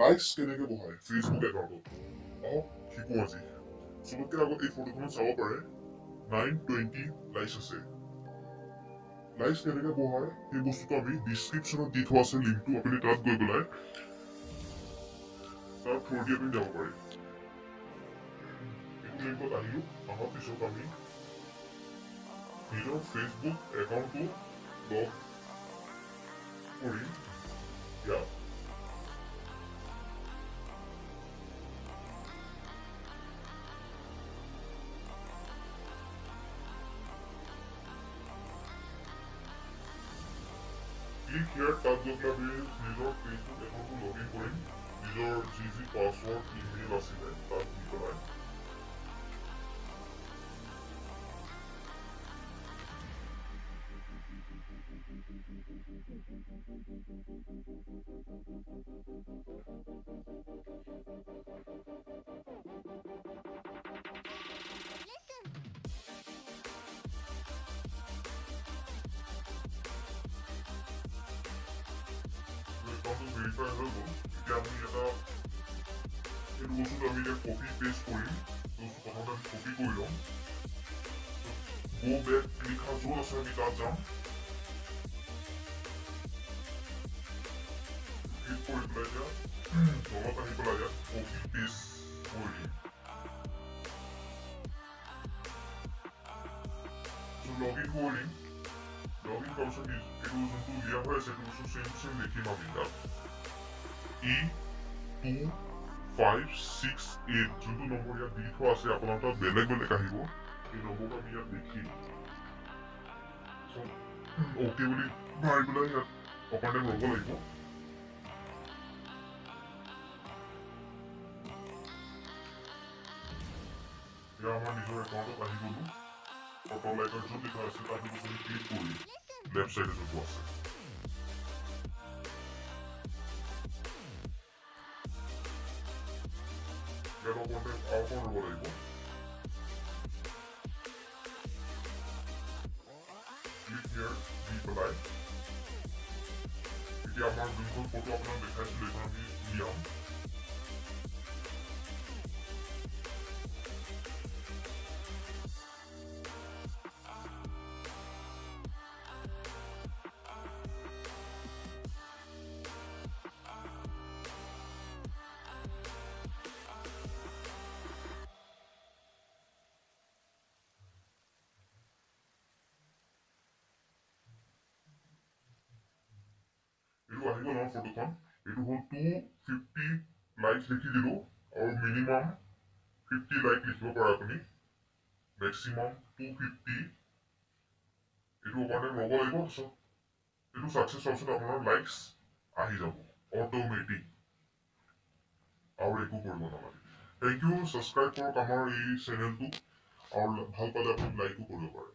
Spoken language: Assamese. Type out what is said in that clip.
লাইকস কেনেকৈ বহায় ফেচবুক একাউণ্টত শিকো আজি চবতকৈ আগত এই ফটোখনত চাব পাৰে 920 লাইকস আছে লাইকস কেনেকৈ বহায় সেই বস্তুটো আমি ডিসক্ৰিপশ্যনত দি থোৱা আছে লিংকটো আপুনি তাত গৈ পেলাই তাৰ থ্ৰু দি আপুনি যাব পাৰে এইটো লিংকত আহিলো অহাৰ পিছত আমি নিজৰ ফেচবুক একাউণ্টটো লগ কৰিম ইয়াত Click here তাত গৈ পেলাই নিজৰ ফেচবুক একাউণ্টটো লগইন কৰিম নিজৰ যি পাছৱৰ্ড ইমেইল আছিলে তাত দি পেলাই একাউণ্টটো ভেৰিফাই হৈ গ'ল এতিয়া আমি এটা এইটো বস্তুটো আমি এতিয়া কপি পেষ্ট কৰিম প্ৰথমতে আমি কপি কৰি ল'ম গো বেক লিখা য'ত আছে আমি তাত যাম ক্লিক কৰি পেলাই এতিয়া তলত আহি পেলাই ইয়াত কপি পেষ্ট কৰি দিম লগইন কৰি দিম লগইন কৰাৰ পিছত এইটো যোনটো দিয়া হৈ আছে এইটো বস্তু চেম লিখিম আমি তাত E2568 যোনটো নম্বৰ ইয়াত দি থোৱা আছে আপোনাৰ তাত বেলেগ বেলেগ আহিব এই নম্বৰটো আমি ইয়াত লিখিম অ'কে বুলি মাৰি পেলাই ইয়াত অপাৰটাইম ৰ'ব লাগিব এতিয়া আমাৰ নিজৰ একাউণ্টত আহি গ'লো ফটো লাইটৰ য'ত লিখা আছে তাত আমি ক্লিক কৰি লেফ্ট চাইডে যোনটো আছে ইয়াত অপাৰটাইম আউটৰ ৰ'ব লাগিব ক্লিক হিয়াৰ দি পেলাই এতিয়া আমাৰ যোনখন ফটো আপোনাক দেখাইছিলোঁ এইখন আমি উলিয়াম এইটো আহি গ'ল আমাৰ ফটোখন এইটো হ'ল 250 লাইক লিখি দিলোঁ আৰু মিনিমাম 50 লাইক লিখিব পাৰে আপুনি মেক্সিমাম 250 এইটো অপাৰটাইম ৰ'ব লাগিব তাৰপিছত এইটো ছাকচেছ হোৱাৰ পিছত আপোনাৰ লাইকছ আহি যাব অট'মেটিক আৰু একো কৰিব নালাগে থেংক ইউ ছাবস্ক্ৰাইব কৰক আমাৰ এই চেনেলটো আৰু ভাল পালে আপুনি লাইকো কৰিব পাৰে